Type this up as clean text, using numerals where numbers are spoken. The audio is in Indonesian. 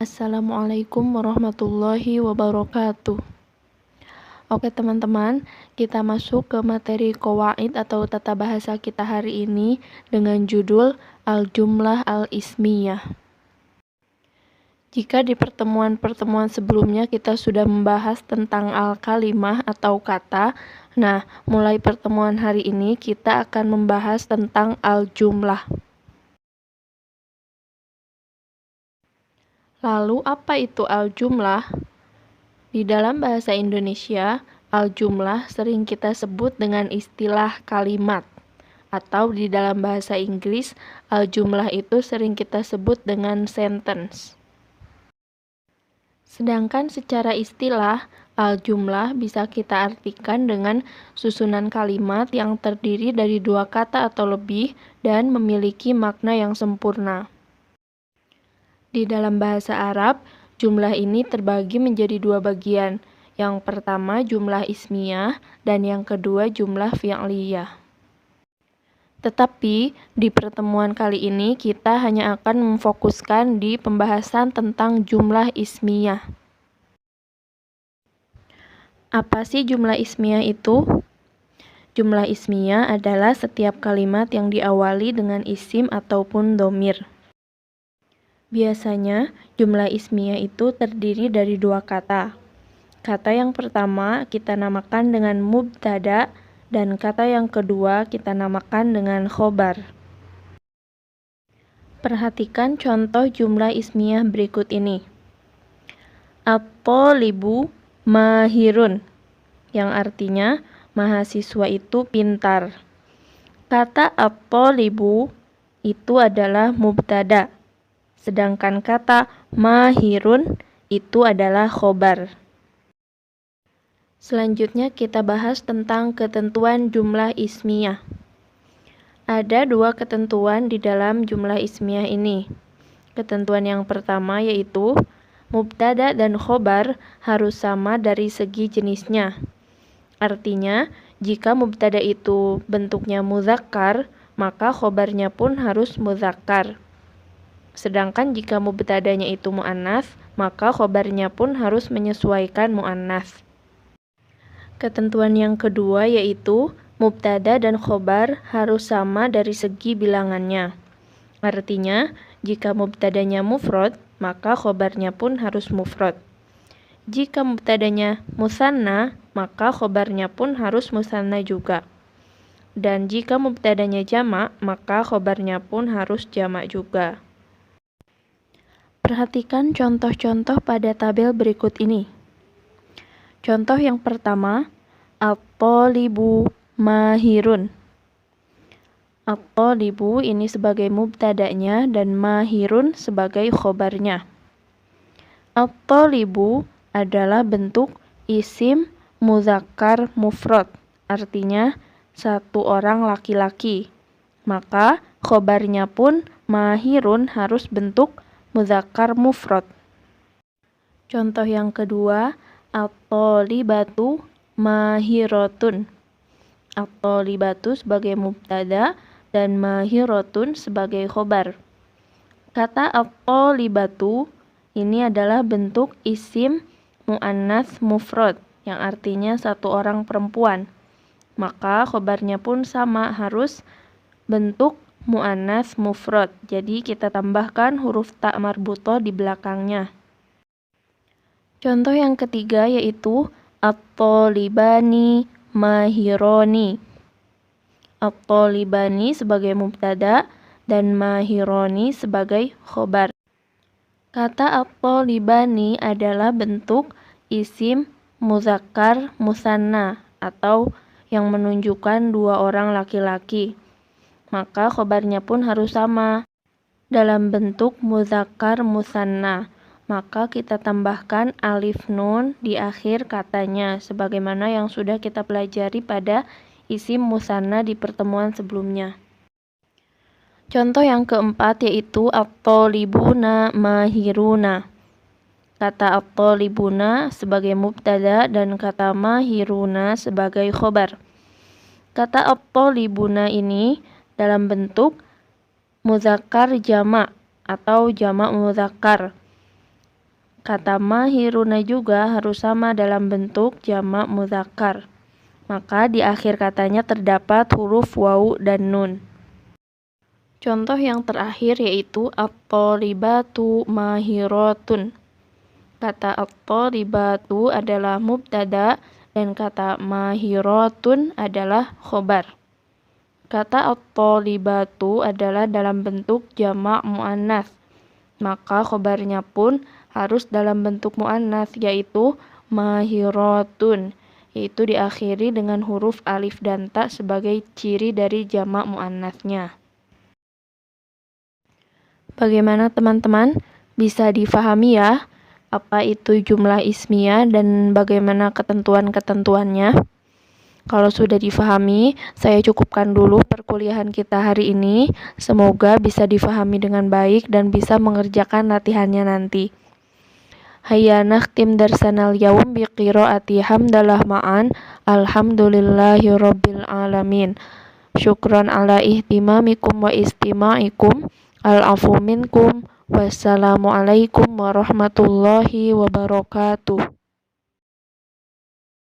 Assalamualaikum warahmatullahi wabarakatuh. Oke teman-teman, kita masuk ke materi qawaid atau tata bahasa kita hari ini dengan judul Al-Jumlah Al-Ismiyah. Jika di pertemuan-pertemuan sebelumnya kita sudah membahas tentang al-kalimah atau kata, nah mulai pertemuan hari ini kita akan membahas tentang al-jumlah. Lalu apa itu al-jumlah? Di dalam bahasa Indonesia, al-jumlah sering kita sebut dengan istilah kalimat. Atau di dalam bahasa Inggris, al-jumlah itu sering kita sebut dengan sentence. Sedangkan secara istilah, al-jumlah bisa kita artikan dengan susunan kalimat yang terdiri dari dua kata atau lebih dan memiliki makna yang sempurna. Di dalam bahasa Arab, jumlah ini terbagi menjadi dua bagian. Yang pertama jumlah ismiyah dan yang kedua jumlah fi'liyah. Tetapi di pertemuan kali ini kita hanya akan memfokuskan di pembahasan tentang jumlah ismiyah. Apa sih jumlah ismiyah itu? Jumlah ismiyah adalah setiap kalimat yang diawali dengan isim ataupun dhamir. Biasanya, jumlah ismiyah itu terdiri dari dua kata. Kata yang pertama kita namakan dengan mubtada dan kata yang kedua kita namakan dengan khobar. Perhatikan contoh jumlah ismiyah berikut ini. At-thalibu mahirun, yang artinya mahasiswa itu pintar. Kata at-thalibu itu adalah mubtada. Sedangkan kata mahirun itu adalah khobar. Selanjutnya kita bahas tentang ketentuan jumlah ismiyah. Ada dua ketentuan di dalam jumlah ismiyah ini. Ketentuan yang pertama yaitu mubtada dan khobar harus sama dari segi jenisnya. Artinya, jika mubtada itu bentuknya muzakkar, maka khobarnya pun harus muzakkar. Sedangkan jika mubtadanya itu muannats, maka khobarnya pun harus menyesuaikan muannats. Ketentuan yang kedua yaitu mubtada dan khobar harus sama dari segi bilangannya. Artinya, jika mubtadanya mufrad, maka khobarnya pun harus mufrad. Jika mubtadanya musanna, maka khobarnya pun harus musanna juga. Dan jika mubtadanya jamak, maka khobarnya pun harus jamak juga. Perhatikan contoh-contoh pada tabel berikut ini. Contoh yang pertama, at-thalibu mahirun. At-thalibu ini sebagai mubtadanya dan mahirun sebagai khobarnya. At-thalibu adalah bentuk isim muzakkar mufrad, artinya satu orang laki-laki. Maka khobarnya pun mahirun harus bentuk muzakkar mufrad. Contoh yang kedua, at-thalibatu mahiratun. At-thalibatu sebagai mubtada dan mahiratun sebagai khobar. Kata at-thalibatu ini adalah bentuk isim muannats mufrad yang artinya satu orang perempuan. Maka khobarnya pun sama, harus bentuk muannats mufrad. Jadi kita tambahkan huruf ta marbutah di belakangnya. Contoh yang ketiga yaitu at-thalibani mahironi. At-thalibani sebagai mubtada dan mahironi sebagai khobar. Kata at-thalibani adalah bentuk isim muzakkar musanna atau yang menunjukkan dua orang laki-laki. Maka khobarnya pun harus sama dalam bentuk muzakkar musanna. Maka kita tambahkan alif nun di akhir katanya sebagaimana yang sudah kita pelajari pada isim musanna di pertemuan sebelumnya. Contoh yang keempat yaitu at-thalibuna mahiruna. Kata at-thalibuna sebagai mubtada dan kata mahiruna sebagai khobar. Kata at-thalibuna ini dalam bentuk muzakkar jamak atau jamak muzakkar. Kata mahiruna juga harus sama dalam bentuk jamak mudzakkar. Maka di akhir katanya terdapat huruf wawu dan nun. Contoh yang terakhir yaitu at-thalibatu mahiratun. Kata at-thalibatu adalah mubtada dan kata mahiratun adalah khobar. Kata at-thalibatu adalah dalam bentuk jamak muannats, maka khobarnya pun harus dalam bentuk muannats yaitu mahiratun, yaitu diakhiri dengan huruf alif dan ta sebagai ciri dari jamak muannatsnya. Bagaimana teman-teman? Bisa difahami ya apa itu jumlah ismiyah dan bagaimana ketentuan-ketentuannya? Kalau sudah difahami, saya cukupkan dulu perkuliahan kita hari ini. Semoga bisa difahami dengan baik dan bisa mengerjakan latihannya nanti. Hayya nakhtim darsanal yaum biqiraati hamdalah ma'an alhamdulillahirabbil alamin. Syukran ala ihtimamikum wa istima'ikum. Al-afu minkum. Wassalamualaikum warahmatullahi wabarakatuh.